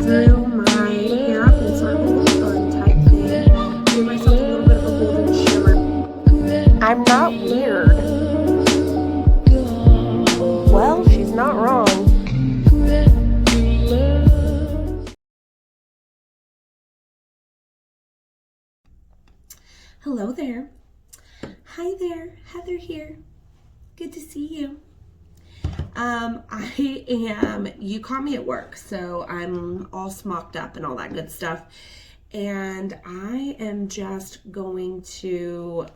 drew my hair up in sort of a little bun type thing. Gave myself a little bit of a golden shimmer. I'm not weird. Well, she's not wrong. Hello there. Hi there, Heather here. Good to see you. You caught me at work, so I'm all smocked up and all that good stuff. And I am just going to,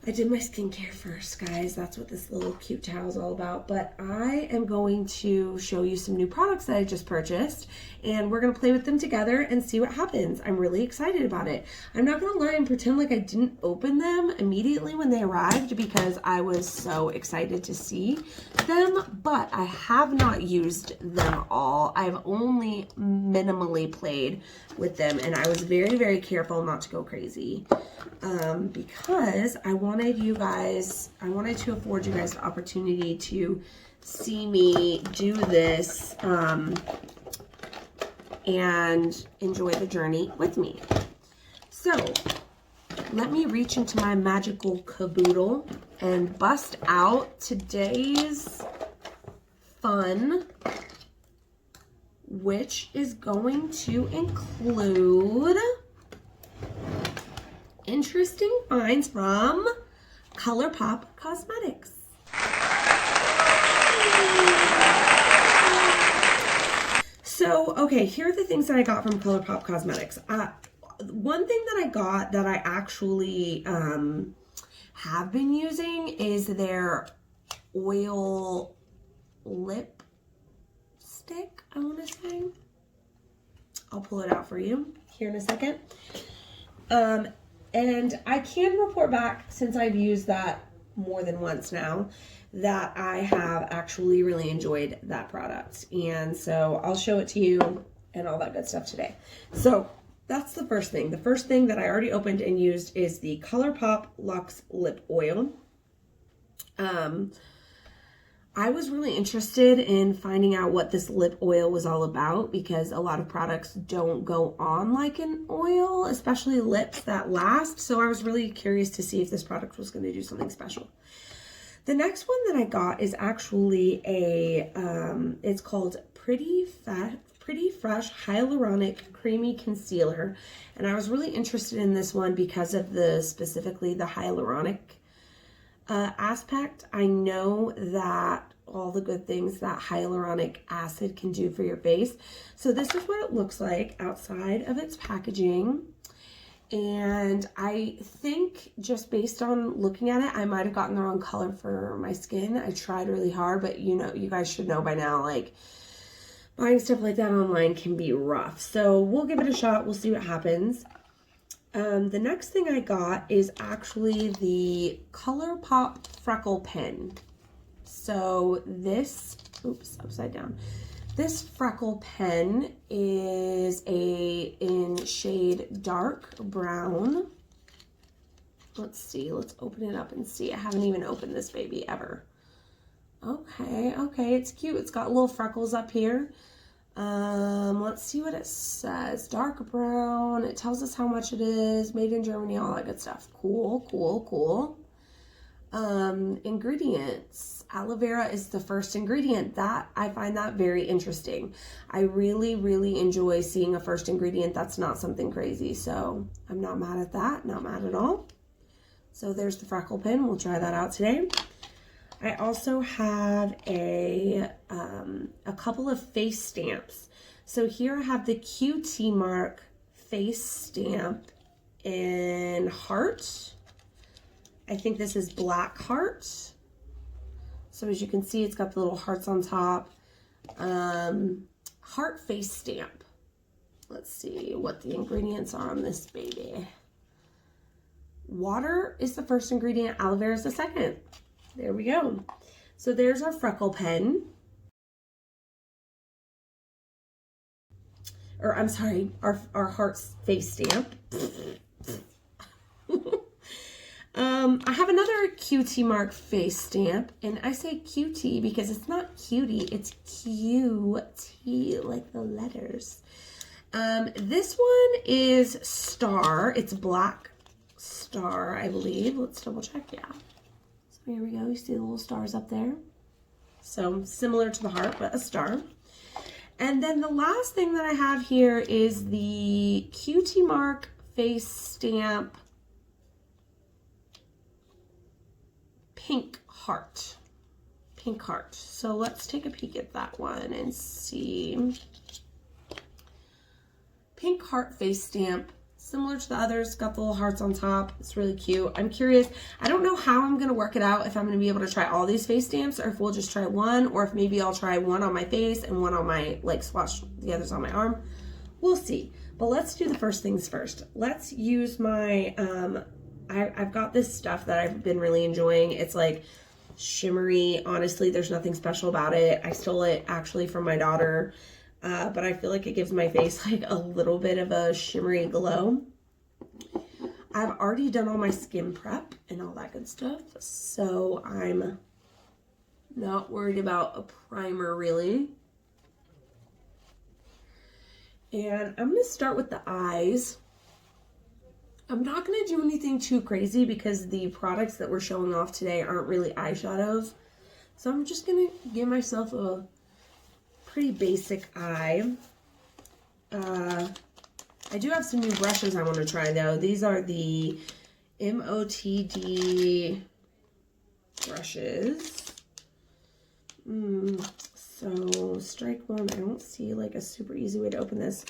I did my skincare first, guys. That's what this little cute towel is all about. But I am going to show you some new products that I just purchased, and we're going to play with them together and see what happens. I'm really excited about it. I'm not going to lie and pretend like I didn't open them immediately when they arrived because I was so excited to see them, but I have not used them all. I've only minimally played with them, and I was very, very careful not to go crazy. Because I wanted to afford you guys the opportunity to see me do this and enjoy the journey with me. So let me reach into my magical caboodle and bust out today's fun, which is going to include interesting finds from Colourpop Cosmetics. So, okay, here are the things that I got from Colourpop Cosmetics. One thing that I got that I actually have been using is their oil lip stick, I want to say. I'll pull it out for you here in a second. And I can report back, since I've used that more than once now, that I have actually really enjoyed that product. And so I'll show it to you and all that good stuff today. So that's the first thing. The first thing that I already opened and used is the Colourpop Luxe Lip Oil. I was really interested in finding out what this lip oil was all about because a lot of products don't go on like an oil, especially lips that last. So I was really curious to see if this product was going to do something special. The next one that I got is actually it's called Pretty Fresh Hyaluronic Creamy Concealer. And I was really interested in this one because of specifically the hyaluronic aspect. I know that all the good things that hyaluronic acid can do for your face. So this is what it looks like outside of its packaging. And I think just based on looking at it, I might have gotten the wrong color for my skin. I tried really hard, but you guys should know by now, like, buying stuff like that online can be rough. So we'll give it a shot. We'll see what happens. The next thing I got is actually the Colourpop Freckle Pen. So this, oops, upside down. This freckle pen is in shade dark brown. Let's see, let's open it up and see. I haven't even opened this baby ever. Okay, it's cute. It's got little freckles up here. Let's see what it says. Dark brown. It tells us how much it is. Made in Germany, all that good stuff. Cool. Ingredients. Aloe vera is the first ingredient. I find that very interesting. I really, really enjoy seeing a first ingredient that's not something crazy. So I'm not mad at that. Not mad at all. So there's the freckle pen. We'll try that out today. I also have a couple of face stamps. So here I have the Cutie mark face stamp in heart. I think this is black heart. So as you can see, it's got the little hearts on top. Heart face stamp. Let's see what the ingredients are on this baby. Water is the first ingredient. Aloe vera is the second. There we go. So there's our freckle pen. Or I'm sorry, our heart face stamp. I have another Cutie Mark face stamp, and I say Cutie because it's not cutie, it's Q-T, like the letters. This one is Star. It's Black Star, I believe. Let's double check, yeah. So here we go, you see the little stars up there. So similar to the heart, but a star. And then the last thing that I have here is the Cutie Mark face stamp Pink Heart. Pink Heart. So let's take a peek at that one and see. Pink Heart face stamp. Similar to the others, got the little hearts on top. It's really cute. I'm curious. I don't know how I'm going to work it out, if I'm going to be able to try all these face stamps, or if we'll just try one, or if maybe I'll try one on my face and one on my, like, swatch the others on my arm. We'll see. But let's do the first things first. Let's use my, I've got this stuff that I've been really enjoying. It's like shimmery. Honestly, there's nothing special about it. I stole it actually from my daughter. But I feel like it gives my face like a little bit of a shimmery glow. I've already done all my skin prep and all that good stuff, so I'm not worried about a primer really. And I'm going to start with the eyes. I'm not going to do anything too crazy because the products that we're showing off today aren't really eyeshadows. So I'm just going to give myself a pretty basic eye. I do have some new brushes I want to try though. These are the MOTD brushes. So strike one. I don't see like a super easy way to open this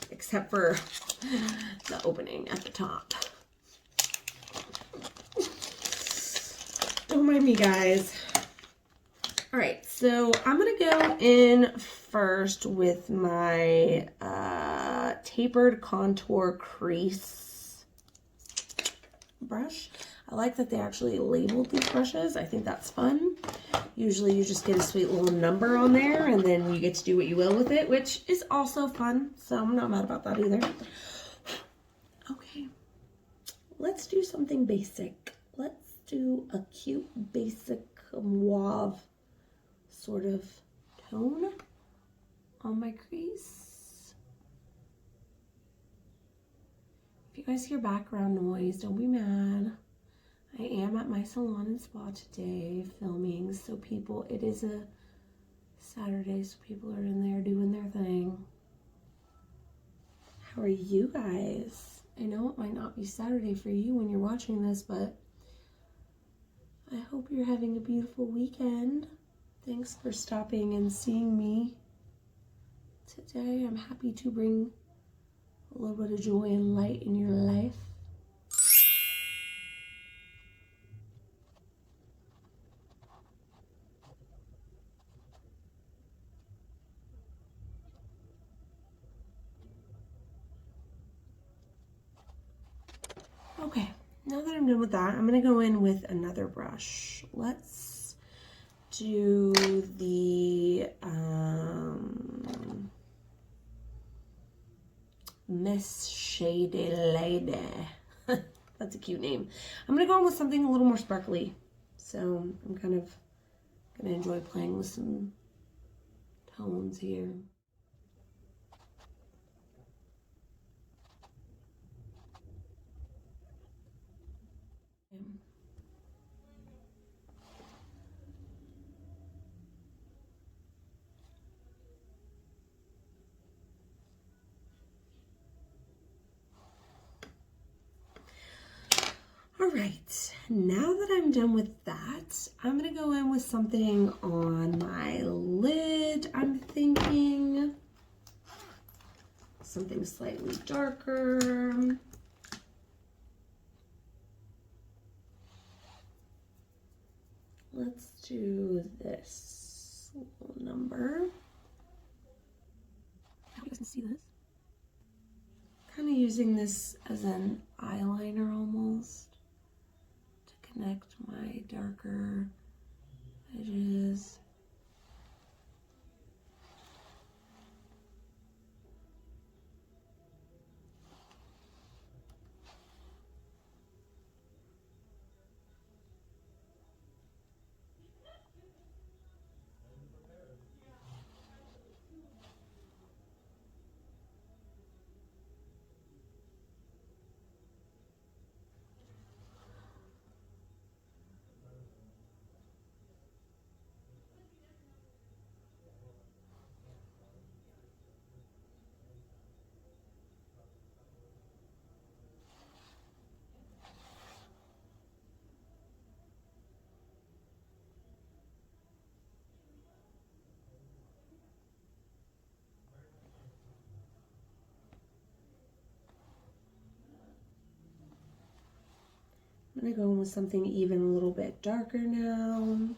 except for the opening at the top. Don't mind me, guys. All right, so I'm gonna go in first with my tapered contour crease brush. I like that they actually labeled these brushes. I think that's fun. Usually you just get a sweet little number on there and then you get to do what you will with it, which is also fun. So I'm not mad about that either. Okay, let's do something basic. Let's do a cute, basic mauve sort of tone on my crease. If you guys hear background noise, don't be mad. I am at my salon and spa today filming, so people, it is a Saturday, so people are in there doing their thing. How are you guys? I know it might not be Saturday for you when you're watching this, but I hope you're having a beautiful weekend. Thanks for stopping and seeing me today. I'm happy to bring a little bit of joy and light in your life. Okay, now that I'm done with that, I'm going to go in with another brush. Let's do the Miss Shady Lady. That's a cute name. I'm going to go on with something a little more sparkly. So I'm kind of going to enjoy playing with some tones here. All right, now that I'm done with that, I'm gonna go in with something on my lid. I'm thinking something slightly darker. Let's do this little number. I hope you guys can see this. Kind of using this as an eyeliner almost. Connect my darker edges. I'm going to go in with something even a little bit darker now.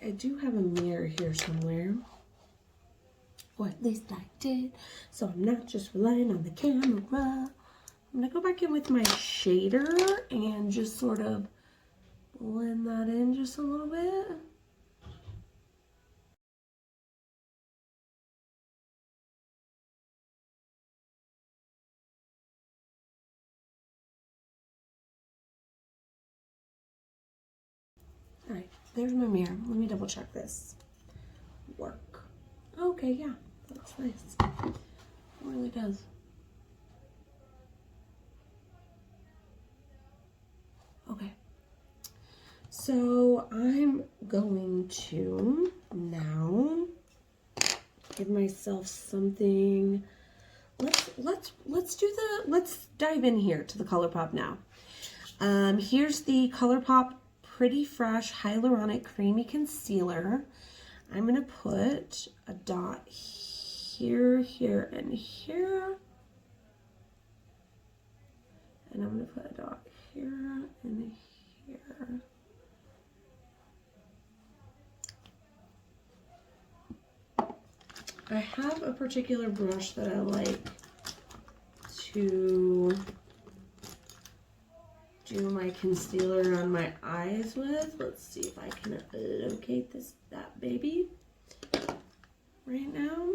I do have a mirror here somewhere, or at least I did, so I'm not just relying on the camera. I'm going to go back in with my shader and just sort of blend that in just a little bit. All right, there's my mirror. Let me double check this. Work. Okay, yeah, that looks nice. It really does. Okay. So I'm going to now give myself something. Let's dive in here to the Colourpop now. Here's the Colourpop Pretty Fresh Hyaluronic Creamy Concealer. I'm gonna put a dot here, here, and here. And I'm gonna put a dot here and here. I have a particular brush that I like to do my concealer on my eyes with. Let's see if I can locate that baby right now.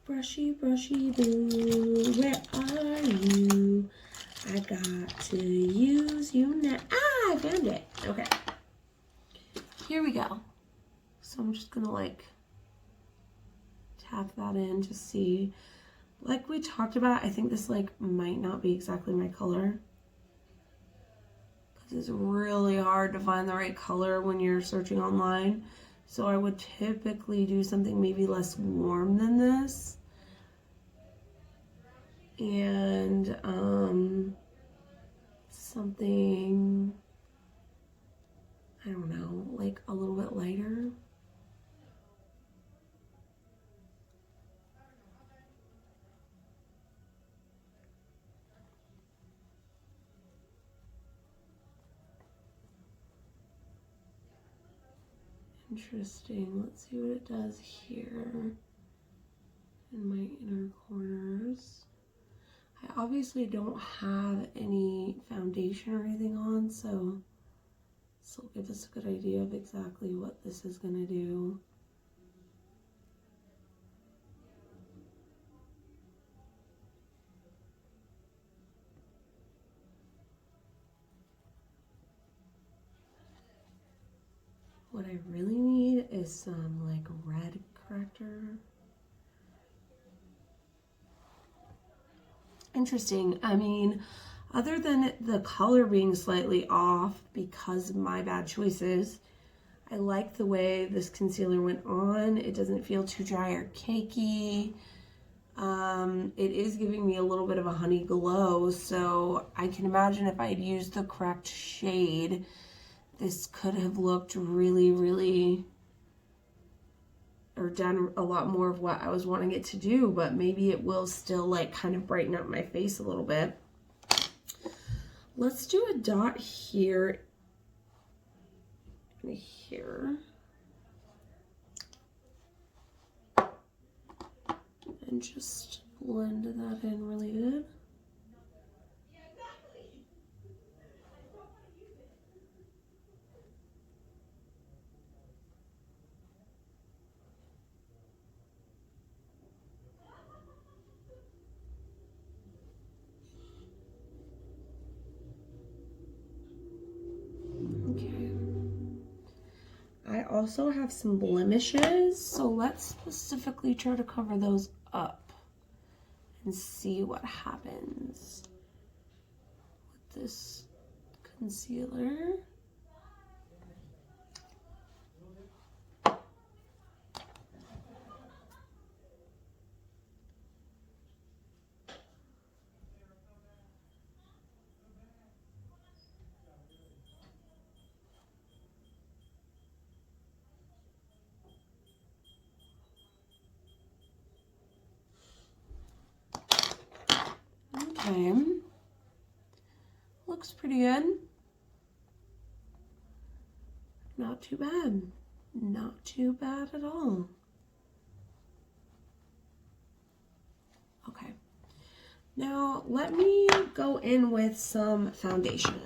Brushy, brushy boo, where are you? I got to use you now. Ah, I found it. Okay. Here we go. So I'm just gonna like tap that in to see. Like we talked about, I think this like might not be exactly my color. Because it's really hard to find the right color when you're searching online. So I would typically do something maybe less warm than this. And something, I don't know, like a little bit lighter. Interesting. Let's see what it does here in my inner corners. I obviously don't have any foundation or anything on, so this will give us a good idea of exactly what this is going to do. What I really need is some like red corrector. Interesting. I mean, other than the color being slightly off because of my bad choices, I like the way this concealer went on. It doesn't feel too dry or cakey. It is giving me a little bit of a honey glow, so I can imagine if I had used the correct shade, this could have looked really, really, or done a lot more of what I was wanting it to do, but maybe it will still like kind of brighten up my face a little bit. Let's do a dot here and here. And just blend that in really good. Okay. I also have some blemishes, so let's specifically try to cover those up and see what happens with this concealer. Okay, looks pretty good. Not too bad. Not too bad at all. Okay, now let me go in with some foundation.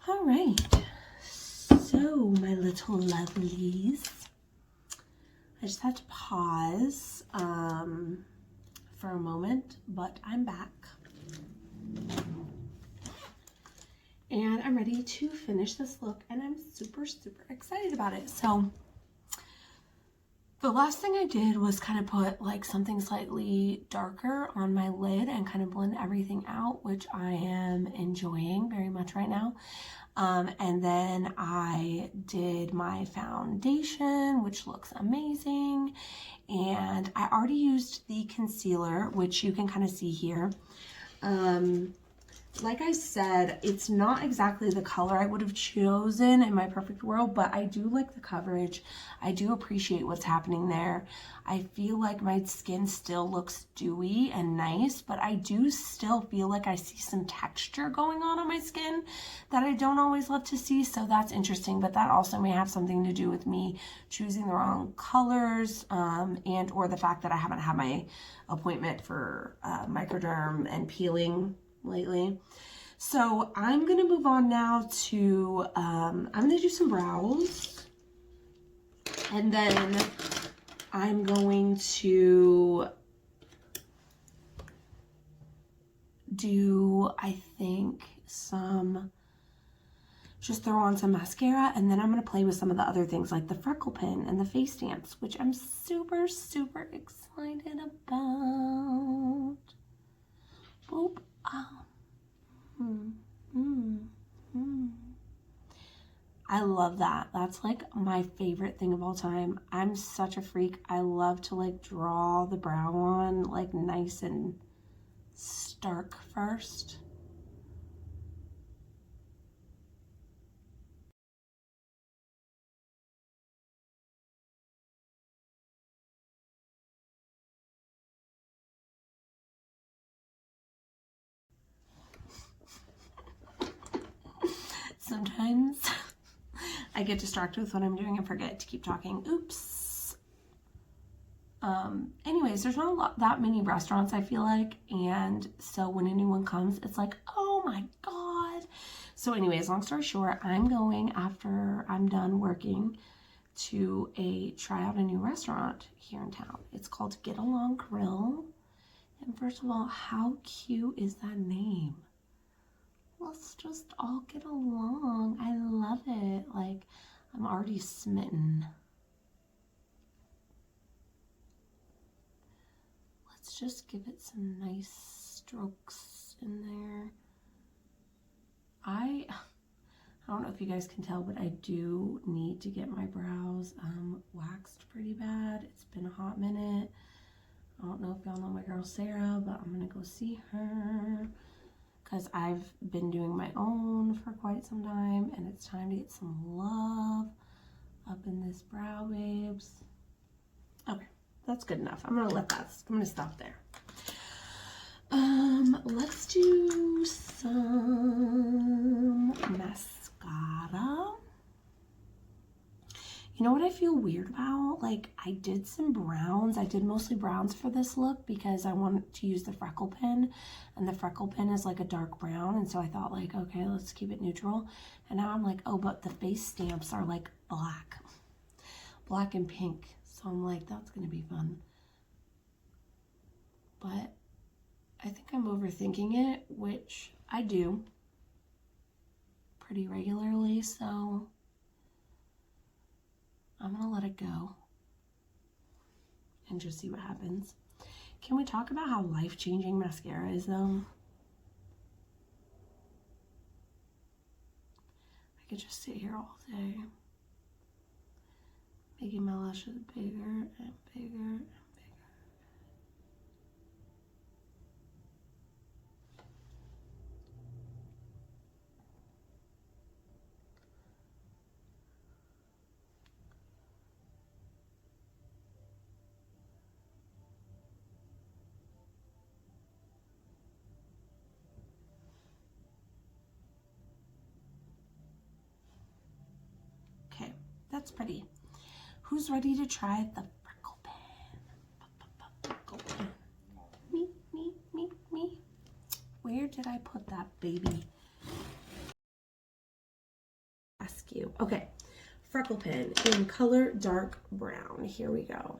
All right, so my little lovelies, I just had to pause for a moment, but I'm back. And I'm ready to finish this look, and I'm super, super excited about it. So the last thing I did was kind of put like something slightly darker on my lid and kind of blend everything out, which I am enjoying very much right now. And then I did my foundation, which looks amazing. And I already used the concealer, which you can kind of see here. Like I said, it's not exactly the color I would have chosen in my perfect world, but I do like the coverage. I do appreciate what's happening there. I feel like my skin still looks dewy and nice, but I do still feel like I see some texture going on my skin that I don't always love to see, so that's interesting, but that also may have something to do with me choosing the wrong colors and or the fact that I haven't had my appointment for microderm and peeling lately. So I'm gonna move on now to I'm gonna do some brows, and then I'm going to do, I think, just throw on some mascara, and then I'm gonna play with some of the other things like the freckle pen and the face dance, which I'm super, super excited about. Boop. I love that. That's like my favorite thing of all time. I'm such a freak. I love to like draw the brow on like nice and stark first. Sometimes I get distracted with what I'm doing and forget to keep talking. Oops. Anyways, there's not that many restaurants, I feel like, and so when a new one comes, it's like, oh my god. So anyways, long story short, I'm going, after I'm done working, to try out a new restaurant here in town. It's called Get Along Grill. And first of all, how cute is that name? Let's just all get along. I love it. Like, I'm already smitten. Let's just give it some nice strokes in there. I don't know if you guys can tell, but I do need to get my brows waxed pretty bad. It's been a hot minute. I don't know if y'all know my girl Sarah, but I'm gonna go see her because I've been doing my own for quite some time, and it's time to get some love up in this brow, babes. Okay, that's good enough. I'm gonna stop there. Let's do some mascara. You know what I feel weird about? Like, I did some browns. I did mostly browns for this look because I wanted to use the Freckle Pen, and the Freckle Pen is like a dark brown, and so I thought like, okay, let's keep it neutral. And now I'm like, oh, but the face stamps are like black and pink. So I'm like, that's gonna be fun. But I think I'm overthinking it, which I do pretty regularly, so I'm gonna let it go and just see what happens. Can we talk about how life-changing mascara is, though? I could just sit here all day, making my lashes bigger and bigger and bigger. That's pretty. Who's ready to try the Freckle Pen? Freckle Pen. Me. Where did I put that baby? Ask you. Okay, Freckle Pen in color dark brown. Here we go.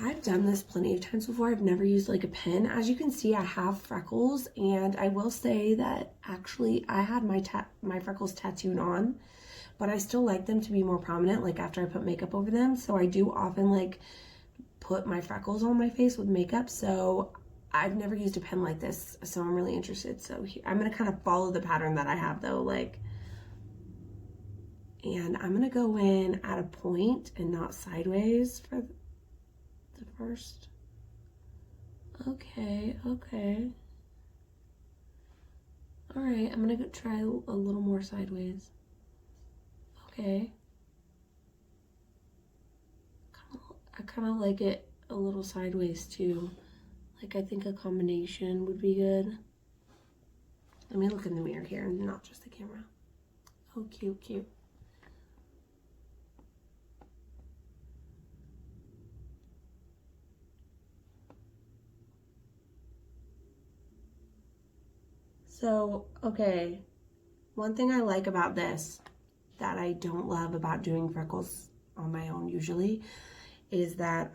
I've done this plenty of times before. I've never used like a pen. As you can see, I have freckles, and I will say that actually I had my freckles tattooed on, but I still like them to be more prominent, like after I put makeup over them. So I do often like put my freckles on my face with makeup. So I've never used a pen like this, so I'm really interested. So I'm gonna kind of follow the pattern that I have though, like, and I'm gonna go in at a point and not sideways for the first. Okay. All right, I'm gonna go try a little more sideways. Okay. I kind of like it a little sideways too. Like, I think a combination would be good. Let me look in the mirror here, not just the camera. Oh, cute. So, okay, one thing I like about this that I don't love about doing freckles on my own usually is that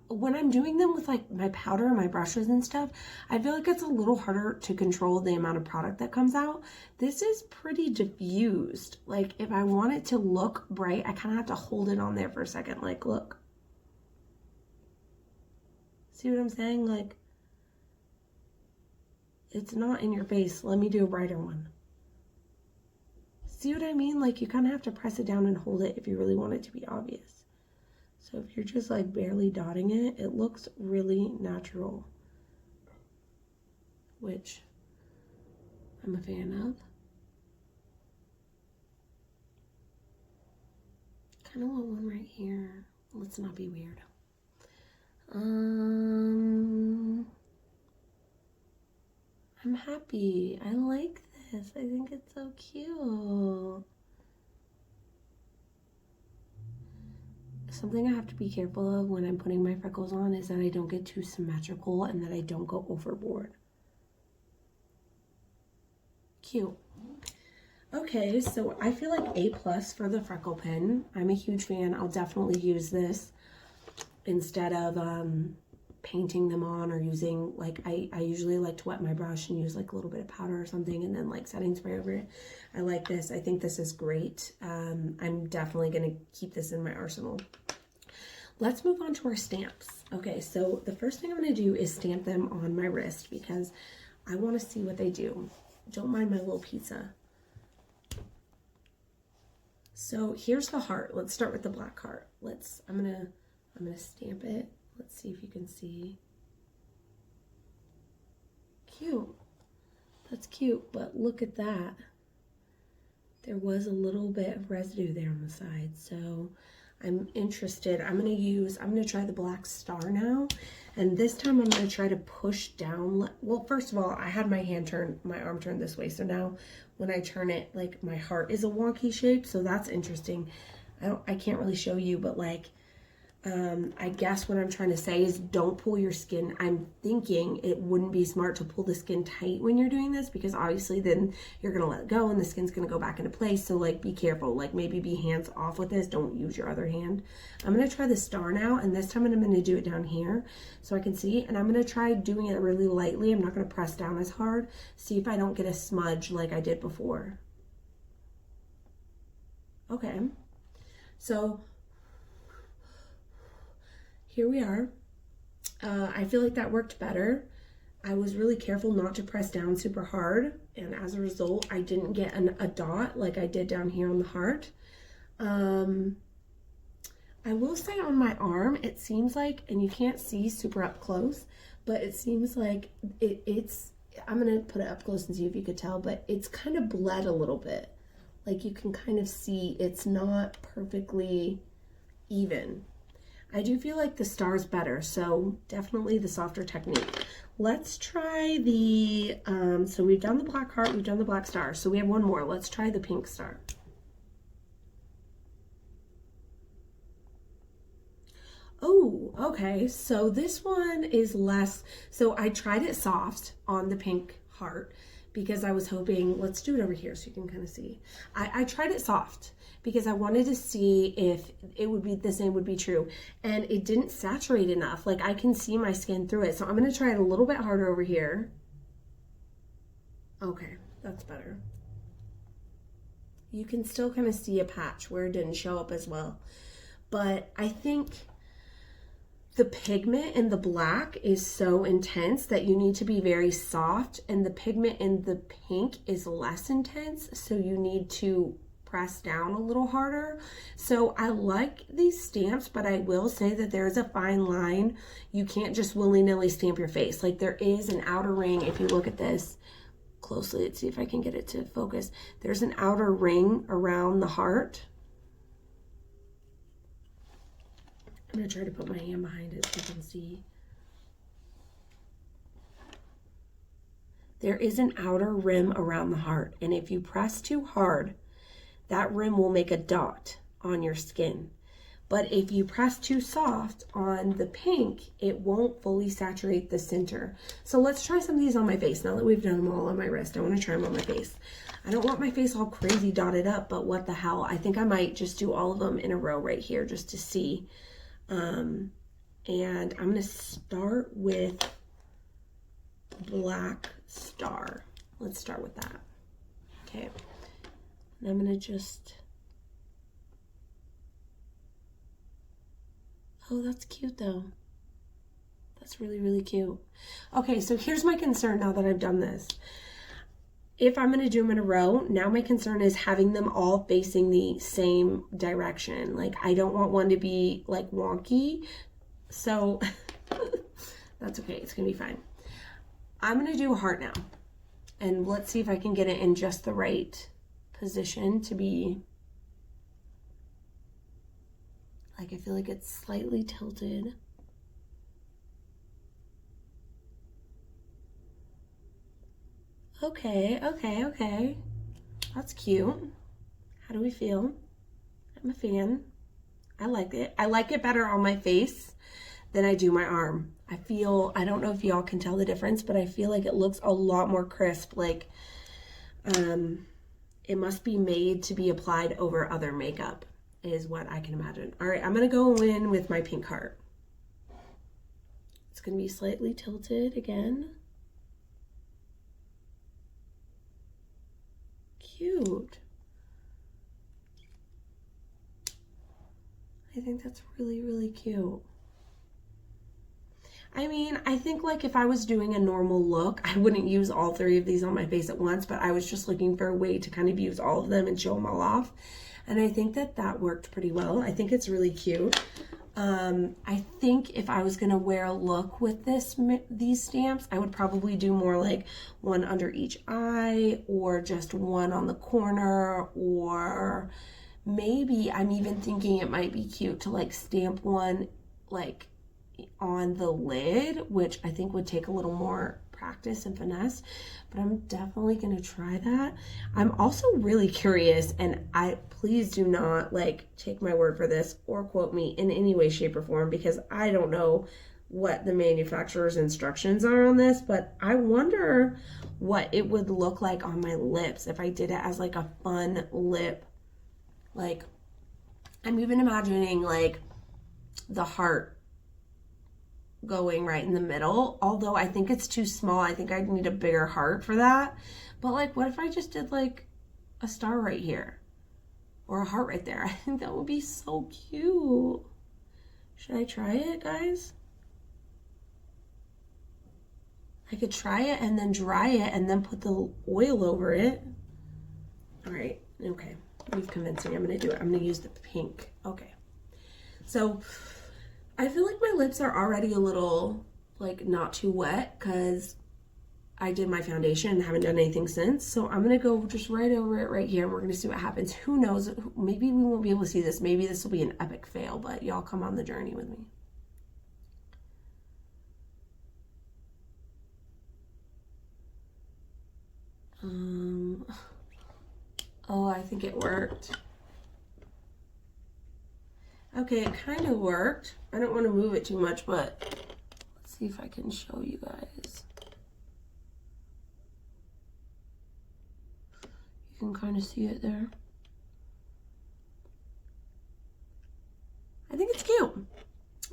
when I'm doing them with like my powder and my brushes and stuff, I feel like it's a little harder to control the amount of product that comes out. This is pretty diffused. Like, if I want it to look bright, I kind of have to hold it on there for a second. Like, look. See what I'm saying? Like, it's not in your face. Let me do a brighter one. See what I mean? Like, you kind of have to press it down and hold it if you really want it to be obvious. So if you're just like barely dotting it, it looks really natural, which I'm a fan of. Kind of want one right here. Let's not be weird. I'm happy. I like this. I think it's so cute. Something I have to be careful of when I'm putting my freckles on is that I don't get too symmetrical and that I don't go overboard. Cute. Okay, so I feel like A+ for the Freckle Pen. I'm a huge fan. I'll definitely use this instead of painting them on or using, like, I usually like to wet my brush and use like a little bit of powder or something and then like setting spray over it. I like this. I think this is great. I'm definitely going to keep this in my arsenal. Let's move on to our stamps. Okay, so the first thing I'm going to do is stamp them on my wrist because I want to see what they do. Don't mind my little pizza. So here's the heart. Let's start with the black heart. I'm gonna stamp it. Let's see if you can see. Cute. That's cute, but look at that. There was a little bit of residue there on the side, so I'm interested. I'm gonna try the black star now, and this time I'm gonna try to push down. Well, first of all, I had my arm turned this way, so now when I turn it, like, my heart is a wonky shape, so that's interesting. I can't really show you, but like, I guess what I'm trying to say is don't pull your skin. I'm thinking it wouldn't be smart to pull the skin tight when you're doing this, because obviously then you're going to let it go and the skin's going to go back into place. So like, be careful, like maybe be hands off with this. Don't use your other hand. I'm going to try the star now, and this time I'm going to do it down here so I can see, and I'm going to try doing it really lightly. I'm not going to press down as hard. See if I don't get a smudge like I did before. Okay. So here we are. I feel like that worked better. I was really careful not to press down super hard, and as a result, I didn't get a dot like I did down here on the heart. I will say on my arm, it seems like, and you can't see super up close, but it seems like I'm gonna put it up close and see if you could tell, but it's kind of bled a little bit. Like, you can kind of see it's not perfectly even. I do feel like the star's better, so definitely the softer technique. Let's try the, so we've done the black heart, we've done the black star, so we have one more. Let's try the pink star. Oh, okay, so this one is less, so I tried it soft on the pink heart because I was hoping, let's do it over here so you can kind of see. I tried it soft because I wanted to see if it would be, the same would be true. And it didn't saturate enough. Like, I can see my skin through it. So I'm gonna try it a little bit harder over here. Okay, that's better. You can still kind of see a patch where it didn't show up as well. But I think the pigment in the black is so intense that you need to be very soft, and the pigment in the pink is less intense, so you need to press down a little harder. So I like these stamps, but I will say that there is a fine line. You can't just willy-nilly stamp your face. Like, there is an outer ring. If you look at this closely, let's see if I can get it to focus. There's an outer ring around the heart. I'm gonna try to put my hand behind it so you can see. There is an outer rim around the heart, and if you press too hard, that rim will make a dot on your skin. But if you press too soft on the pink, it won't fully saturate the center. So let's try some of these on my face. Now that we've done them all on my wrist, I want to try them on my face. I don't want my face all crazy dotted up, but what the hell? I think I might just do all of them in a row right here just to see. And I'm going to start with Black Star. Let's start with that. Okay. And I'm going to just... Oh, that's cute though. That's really, really cute. Okay, so here's my concern now that I've done this. If I'm going to do them in a row, now my concern is having them all facing the same direction. Like, I don't want one to be like wonky. So that's okay. It's going to be fine. I'm going to do a heart now. And let's see if I can get it in just the right position to be... Like, I feel like it's slightly tilted. Okay, okay, okay. That's cute. How do we feel? I'm a fan. I like it. I like it better on my face than I do my arm. I don't know if y'all can tell the difference, but I feel like it looks a lot more crisp. Like, it must be made to be applied over other makeup, is what I can imagine. All right, I'm gonna go in with my pink heart. It's gonna be slightly tilted again. Cute. I think that's really, really cute. I mean, I think like if I was doing a normal look, I wouldn't use all three of these on my face at once, but I was just looking for a way to kind of use all of them and show them all off. And I think that that worked pretty well. I think it's really cute. I think if I was gonna wear a look with these stamps, I would probably do more like one under each eye, or just one on the corner, or maybe I'm even thinking it might be cute to like stamp one like on the lid, which I think would take a little more practice and finesse, but I'm definitely gonna try that. I'm also really curious, and please do not like take my word for this or quote me in any way, shape, or form, because I don't know what the manufacturer's instructions are on this, but I wonder what it would look like on my lips if I did it as like a fun lip. Like, I'm even imagining like the heart going right in the middle, although I think it's too small. I think I'd need a bigger heart for that. But like, what if I just did like a star right here or a heart right there? I think that would be so cute. Should I try it, guys? I could try it and then dry it and then put the oil over it. All right, okay, you've convinced me. I'm gonna do it. I'm gonna use the pink. Okay, so I feel like my lips are already a little like not too wet because I did my foundation and haven't done anything since. So I'm gonna go just right over it right here and we're gonna see what happens. Who knows, maybe we won't be able to see this. Maybe this will be an epic fail, but y'all come on the journey with me. Oh, I think it worked. Okay, it kind of worked. I don't want to move it too much, but let's see if I can show you guys. You can kind of see it there. I think it's cute.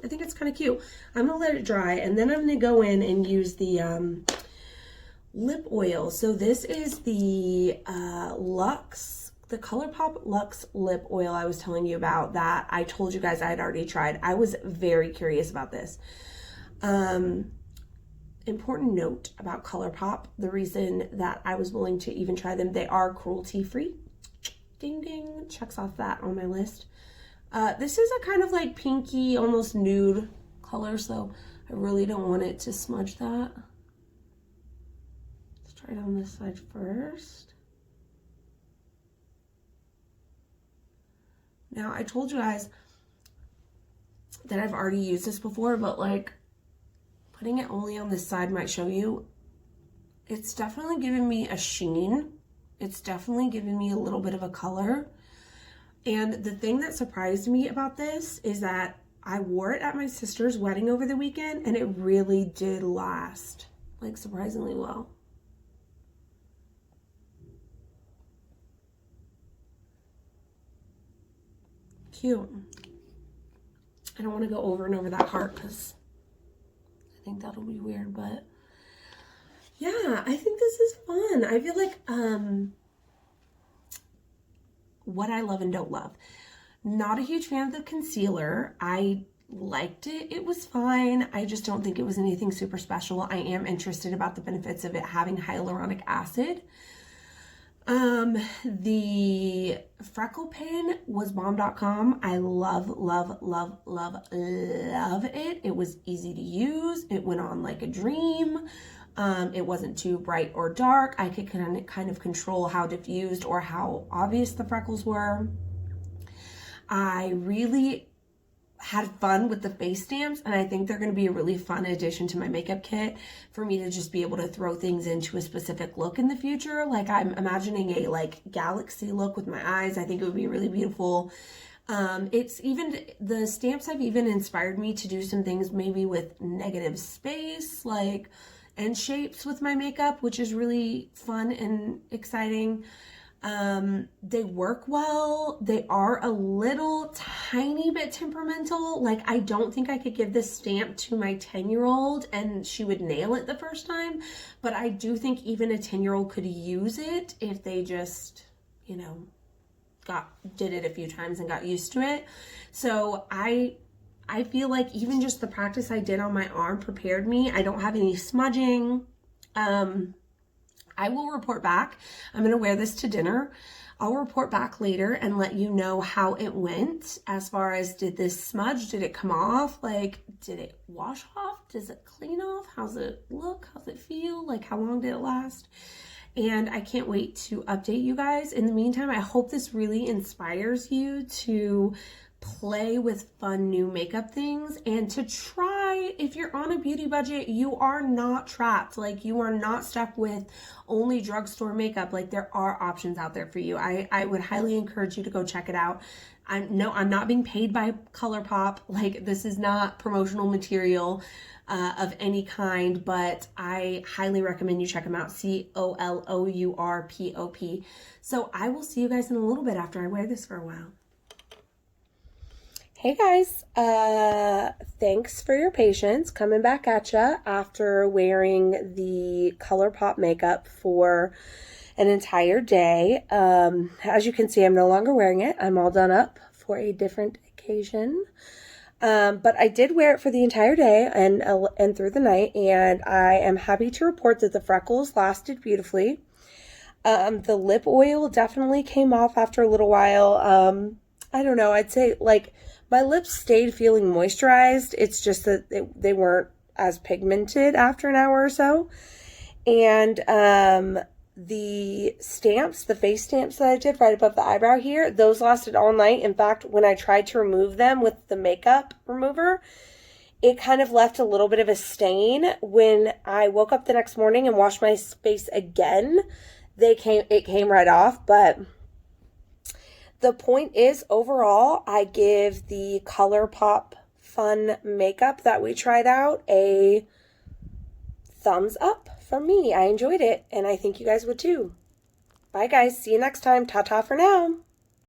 I think it's kind of cute. I'm gonna let it dry and then I'm gonna go in and use the lip oil. So this is the the Colourpop Luxe Lip Oil I was telling you about, that I told you guys I had already tried. I was very curious about this. Important note about Colourpop, the reason that I was willing to even try them, they are cruelty free. Ding ding, checks off that on my list. This is a kind of like pinky, almost nude color, so I really don't want it to smudge that. Let's try it on this side first. Now, I told you guys that I've already used this before, but like putting it only on this side might show you, it's definitely giving me a sheen. It's definitely giving me a little bit of a color. And the thing that surprised me about this is that I wore it at my sister's wedding over the weekend and it really did last, like surprisingly well. Cute. I don't want to go over and over that heart because I think that'll be weird, but yeah, I think this is fun. I feel like what I love and don't love. Not a huge fan of the concealer. I liked it. It was fine. I just don't think it was anything super special. I am interested about the benefits of it having hyaluronic acid. The Freckle Pen was bomb.com. I love, love, love, love, love it. It was easy to use. It went on like a dream. It wasn't too bright or dark. I could kind of control how diffused or how obvious the freckles were. I really had fun with the face stamps, and I think they're going to be a really fun addition to my makeup kit for me to just be able to throw things into a specific look in the future. Like I'm imagining a like galaxy look with my eyes. I think it would be really beautiful. It's even, the stamps have even inspired me to do some things maybe with negative space, like, and shapes with my makeup, which is really fun and exciting. They work well. They are a little tiny bit temperamental. Like, I don't think I could give this stamp to my 10-year-old and she would nail it the first time, but I do think even a 10-year-old could use it if they just, you know, did it a few times and got used to it. So I I feel like even just the practice I did on my arm prepared me. I don't have any smudging. I will report back. I'm going to wear this to dinner. I'll report back later and let you know how it went as far as, did this smudge, did it come off? Like, did it wash off? Does it clean off? How's it look? How's it feel? Like, how long did it last? And I can't wait to update you guys. In the meantime, I hope this really inspires you to play with fun new makeup things and to try. If you're on a beauty budget, you are not trapped. Like, you are not stuck with only drugstore makeup. Like, there are options out there for you. I would highly encourage you to go check it out. I'm not being paid by Colourpop. Like, this is not promotional material of any kind, but I highly recommend you check them out. Colourpop. So I will see you guys in a little bit after I wear this for a while. Hey guys, thanks for your patience coming back at ya after wearing the Colourpop makeup for an entire day. As you can see, I'm no longer wearing it. I'm all done up for a different occasion. But I did wear it for the entire day and through the night, and I am happy to report that the freckles lasted beautifully. The lip oil definitely came off after a little while. I don't know, I'd say like my lips stayed feeling moisturized. It's just that they weren't as pigmented after an hour or so. And the stamps, the face stamps that I did right above the eyebrow here, those lasted all night. In fact, when I tried to remove them with the makeup remover, it kind of left a little bit of a stain. When I woke up the next morning and washed my face again, it came right off. But the point is, overall, I give the Colourpop Fun makeup that we tried out a thumbs up from me. I enjoyed it, and I think you guys would too. Bye, guys. See you next time. Ta-ta for now.